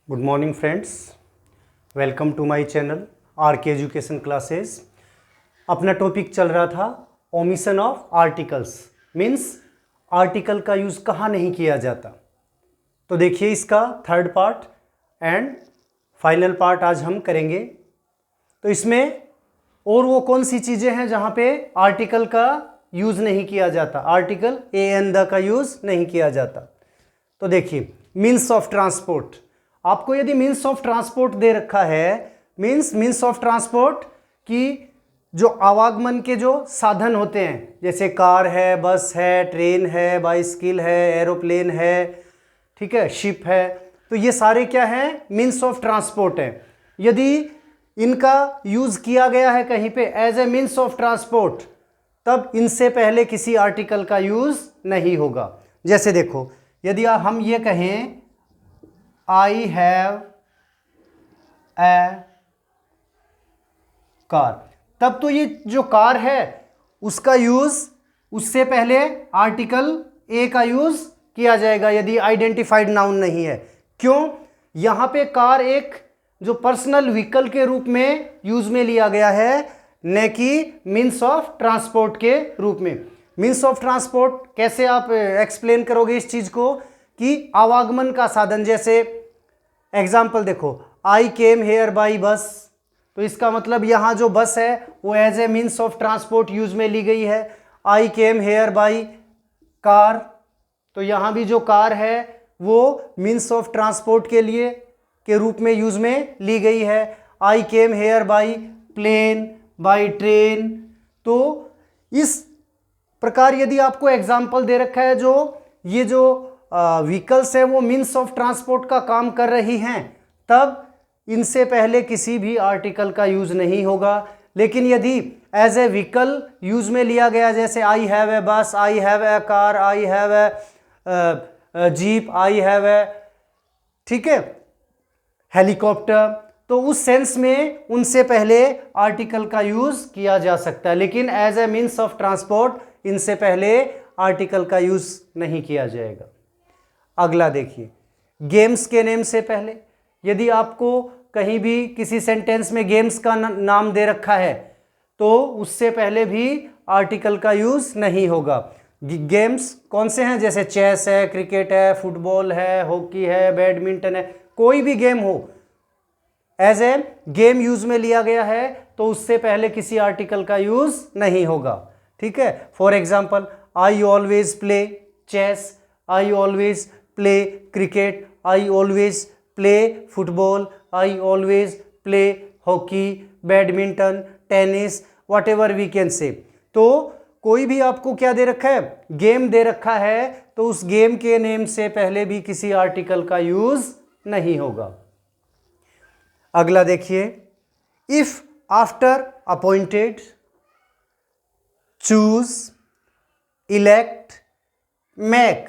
Good morning friends, welcome to my channel R K education classes. अपना topic चल रहा था omission of articles, means article का use कहाँ नहीं किया जाता। तो देखिए इसका third part and final part आज हम करेंगे। तो इसमें और वो कौन सी चीज़ें हैं जहाँ पे आर्टिकल का यूज़ नहीं किया जाता, आर्टिकल ए एन द का यूज़ नहीं किया जाता। तो देखिए मीन्स ऑफ ट्रांसपोर्ट, आपको यदि मीन्स ऑफ ट्रांसपोर्ट दे रखा है, मीन्स ऑफ ट्रांसपोर्ट की जो आवागमन के जो साधन होते हैं, जैसे कार है, बस है, ट्रेन है, बाइसिकल है, एरोप्लेन है, ठीक है, शिप है, तो ये सारे क्या हैं, मीन्स ऑफ ट्रांसपोर्ट हैं। यदि इनका यूज किया गया है कहीं पे as a means of transport, तब इनसे पहले किसी आर्टिकल का यूज नहीं होगा। जैसे देखो, यदि हम ये कहें आई हैव ए कार, तब तो ये जो कार है उसका यूज उससे पहले आर्टिकल ए का यूज किया जाएगा यदि आइडेंटिफाइड नाउन नहीं है। क्यों? यहां पे कार एक जो पर्सनल व्हीकल के रूप में यूज में लिया गया है, न कि मीन्स ऑफ ट्रांसपोर्ट के रूप में। मीन्स ऑफ ट्रांसपोर्ट कैसे आप एक्सप्लेन करोगे इस चीज को कि आवागमन का साधन। जैसे एग्जाम्पल देखो, आई केम हेयर बाई बस, तो इसका मतलब यहाँ जो बस है वो as a means of transport use में ली गई है। I came here by car, तो यहाँ भी जो कार है वो मीन्स ऑफ ट्रांसपोर्ट के लिए के रूप में यूज में ली गई है। I came here by plane, by train. तो इस प्रकार यदि आपको एग्जाम्पल दे रखा है जो ये जो व्हीकल्स है वो मीन्स ऑफ ट्रांसपोर्ट का काम कर रही हैं, तब इनसे पहले किसी भी आर्टिकल का यूज नहीं होगा। लेकिन यदि एज ए व्हीकल यूज में लिया गया, जैसे आई हैव ए बस, I have a car, I have a jeep, I have a, ठीक है, हेलीकॉप्टर, तो उस सेंस में उनसे पहले आर्टिकल का यूज किया जा सकता है। लेकिन as a means of transport इनसे पहले आर्टिकल का यूज नहीं किया जाएगा। अगला देखिए, गेम्स के नेम से पहले, यदि आपको कहीं भी किसी सेंटेंस में गेम्स का नाम दे रखा है तो उससे पहले भी आर्टिकल का यूज नहीं होगा। गेम्स कौन से हैं? जैसे चेस है, क्रिकेट है, फुटबॉल है, हॉकी है, बैडमिंटन है, कोई भी गेम हो, एज ए गेम यूज में लिया गया है तो उससे पहले किसी आर्टिकल का यूज नहीं होगा। ठीक है, for example, I always play chess, I always play cricket, I always play football, I always play hockey, badminton, tennis, whatever we can say. तो कोई भी आपको क्या दे रखा है, गेम दे रखा है, तो उस गेम के नेम से पहले भी किसी आर्टिकल का यूज नहीं होगा। अगला देखिए, if after appointed, choose, elect, make,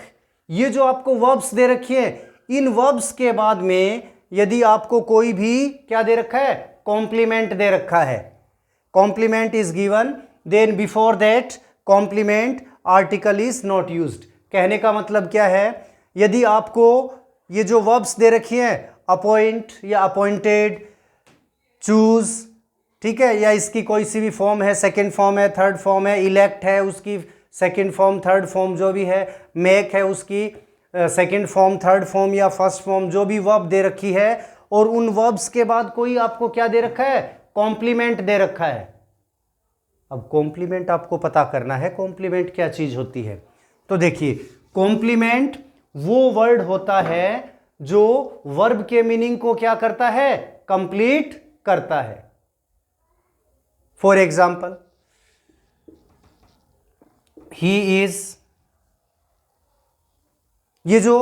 ये जो आपको वर्ब्स दे रखी है, इन वर्ब्स के बाद में यदि आपको कोई भी क्या दे रखा है, कॉम्प्लीमेंट दे रखा है, compliment is given, then before that compliment article is not used. कहने का मतलब क्या है, यदि आपको ये जो वर्ब्स दे रखी हैं, अपॉइंट या अपॉइंटेड, चूज, ठीक है, या इसकी कोई सी भी फॉर्म है, सेकेंड फॉर्म है, थर्ड फॉर्म है, इलेक्ट है उसकी सेकेंड फॉर्म, थर्ड फॉर्म जो भी है, मेक है उसकी सेकेंड फॉर्म, थर्ड फॉर्म या फर्स्ट फॉर्म, जो भी वर्ब दे रखी है, और उन वर्ब्स के बाद कोई आपको क्या दे रखा है, कॉम्प्लीमेंट दे रखा है। अब कॉम्प्लीमेंट आपको पता करना है, कॉम्प्लीमेंट क्या चीज होती है। तो देखिए, कॉम्प्लीमेंट वो वर्ड होता है जो वर्ब के मीनिंग को क्या करता है, कंप्लीट करता है। फॉर एग्जाम्पल, ही इज, ये जो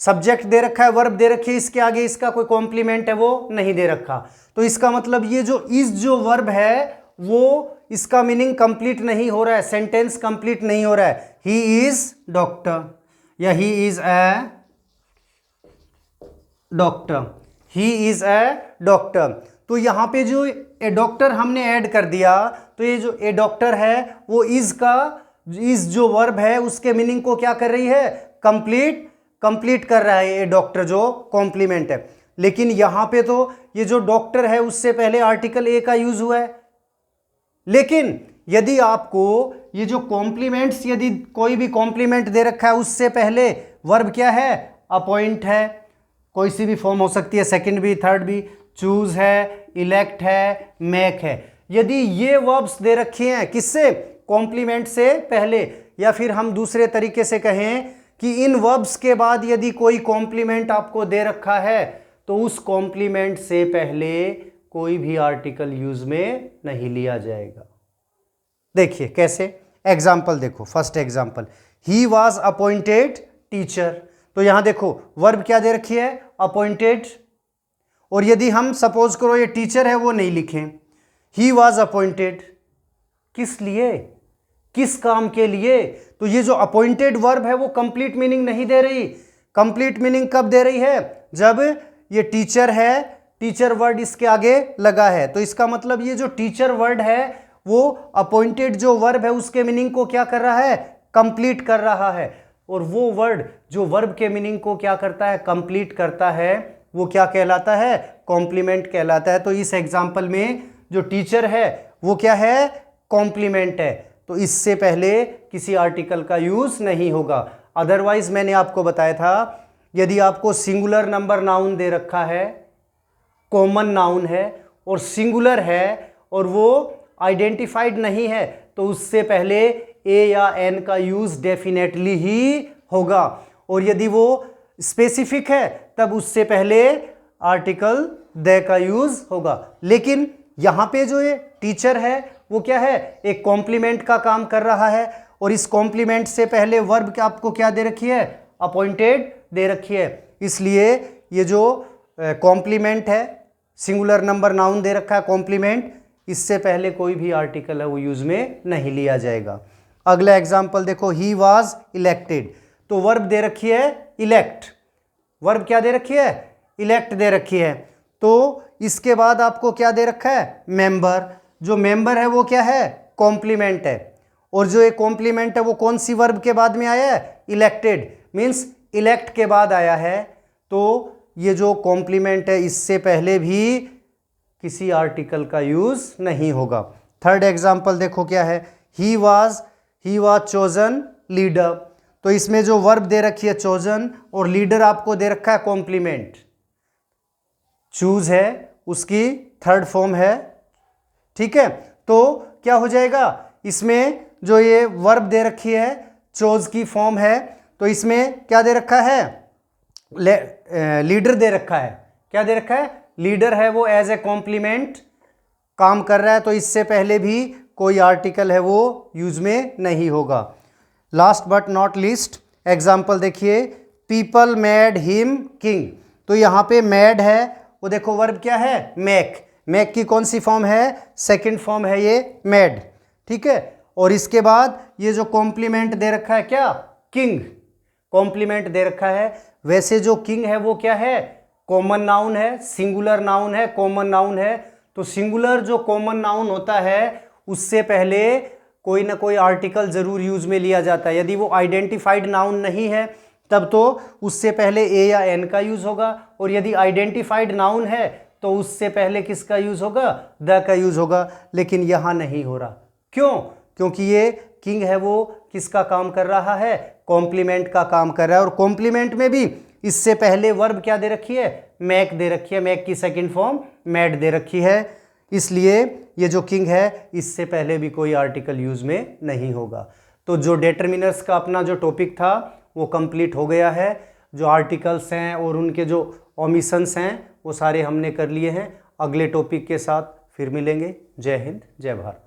सब्जेक्ट दे रखा है, वर्ब दे रखी है, इसके आगे इसका कोई कॉम्प्लीमेंट है वो नहीं दे रखा, तो इसका मतलब ये जो इज जो वर्ब है वो इसका मीनिंग कंप्लीट नहीं हो रहा है, सेंटेंस कंप्लीट नहीं हो रहा है। ही इज डॉक्टर या he is a doctor, he is a doctor. तो यहां पे जो ए डॉक्टर हमने ऐड कर दिया, तो ये जो ए डॉक्टर है वो इज का, इज जो वर्ब है उसके मीनिंग को क्या कर रही है, कंप्लीट कर रहा है ए डॉक्टर, जो कॉम्प्लीमेंट है। लेकिन यहां पे तो ये जो डॉक्टर है उससे पहले आर्टिकल ए का यूज हुआ है। लेकिन यदि आपको ये जो कॉम्प्लीमेंट्स, यदि कोई भी कॉम्प्लीमेंट दे रखा है उससे पहले वर्ब क्या है, अपॉइंट है, कोई सी भी फॉर्म हो सकती है, सेकंड भी थर्ड भी, चूज है, इलेक्ट है, मेक है, यदि ये वर्ब्स दे रखे हैं किससे, कॉम्प्लीमेंट से पहले, या फिर हम दूसरे तरीके से कहें कि इन वर्ब्स के बाद यदि कोई कॉम्प्लीमेंट आपको दे रखा है तो उस कॉम्प्लीमेंट से पहले कोई भी आर्टिकल यूज में नहीं लिया जाएगा। देखिए कैसे, एग्जाम्पल देखो, first example, he was appointed teacher, तो यहां देखो वर्ब क्या दे रखी है, अपॉइंटेड, और यदि हम सपोज करो ये टीचर है वो नहीं लिखें, ही वॉज अपॉइंटेड, किस लिए, किस काम के लिए, तो ये जो अपॉइंटेड वर्ब है वो कंप्लीट मीनिंग नहीं दे रही। कंप्लीट मीनिंग कब दे रही है, जब ये टीचर है, टीचर वर्ड इसके आगे लगा है, तो इसका मतलब ये जो टीचर वर्ड है वो अपॉइंटेड जो वर्ब है उसके मीनिंग को क्या कर रहा है, कंप्लीट कर रहा है, और वो वर्ड जो वर्ब के मीनिंग को क्या करता है, कंप्लीट करता है, वो क्या कहलाता है, कॉम्प्लीमेंट कहलाता है। तो इस एग्जाम्पल में जो टीचर है वो क्या है, कॉम्प्लीमेंट है, तो इससे पहले किसी आर्टिकल का यूज नहीं होगा। अदरवाइज मैंने आपको बताया था यदि आपको सिंगुलर नंबर नाउन दे रखा है, कॉमन नाउन है और सिंगुलर है और वो आइडेंटिफाइड नहीं है, तो उससे पहले ए या एन का यूज डेफिनेटली ही होगा, और यदि वो स्पेसिफिक है तब उससे पहले आर्टिकल द का यूज होगा। लेकिन यहां पे जो ये टीचर है वो क्या है, एक कॉम्प्लीमेंट का काम कर रहा है, और इस कॉम्प्लीमेंट से पहले वर्ब आपको क्या दे रखी है, अपॉइंटेड दे रखी है, इसलिए ये जो कॉम्प्लीमेंट है, सिंगुलर नंबर नाउन दे रखा है कॉम्प्लीमेंट, इससे पहले कोई भी आर्टिकल है वो यूज में नहीं लिया जाएगा। अगला एग्जांपल देखो, ही वाज इलेक्टेड, तो वर्ब दे रखी है इलेक्ट, वर्ब क्या दे रखी है, इलेक्ट दे रखी है, तो इसके बाद आपको क्या दे रखा है, मेंबर, जो मेंबर है वो क्या है, कॉम्प्लीमेंट है, और जो एक कॉम्प्लीमेंट है वो कौन सी वर्ब के बाद में आया है, इलेक्टेड, मींस इलेक्ट के बाद आया है, तो ये जो कॉम्प्लीमेंट है इससे पहले भी किसी आर्टिकल का यूज नहीं होगा। थर्ड एग्जांपल देखो क्या है, ही वाज चोजन लीडर, तो इसमें जो वर्ब दे रखी है चोजन और लीडर आपको दे रखा है कॉम्प्लीमेंट, चूज है उसकी थर्ड फॉर्म है, ठीक है, तो क्या हो जाएगा, इसमें जो ये वर्ब दे रखी है चोज की फॉर्म है, तो इसमें क्या दे रखा है, लीडर दे रखा है, क्या दे रखा है, लीडर है वो एज ए कॉम्प्लीमेंट काम कर रहा है, तो इससे पहले भी कोई आर्टिकल है वो यूज में नहीं होगा। Last but not least example देखिए, पीपल मेड हिम किंग, तो यहां पे मेड है वो देखो वर्ब क्या है, मेक, मेक की कौन सी फॉर्म है, सेकंड फॉर्म है ये मेड, ठीक है, और इसके बाद ये जो कॉम्प्लीमेंट दे रखा है क्या, किंग, कॉम्प्लीमेंट दे रखा है। वैसे जो किंग है वो क्या है, कॉमन नाउन है, सिंगुलर नाउन है, कॉमन नाउन है, तो सिंगुलर जो कॉमन नाउन होता है उससे पहले कोई ना कोई आर्टिकल जरूर यूज में लिया जाता है। यदि वो आइडेंटिफाइड नाउन नहीं है तब तो उससे पहले ए या एन का यूज होगा, और यदि आइडेंटिफाइड नाउन है तो उससे पहले किसका यूज होगा, द का यूज होगा, लेकिन यहां नहीं हो रहा। क्यों, क्योंकि ये किंग है वो किसका काम कर रहा है, कॉम्प्लीमेंट का काम कर रहा है, और कॉम्प्लीमेंट में भी इससे पहले वर्ब क्या दे रखी है, मैक दे रखी है, मैक की सेकंड फॉर्म मैड दे रखी है, इसलिए ये जो किंग है इससे पहले भी कोई आर्टिकल यूज में नहीं होगा। तो जो डिटरमिनर्स का अपना जो टॉपिक था वो कंप्लीट हो गया है, जो आर्टिकल्स हैं और उनके जो ओमिशंस हैं वो सारे हमने कर लिए हैं। अगले टॉपिक के साथ फिर मिलेंगे। जय हिंद, जय भारत।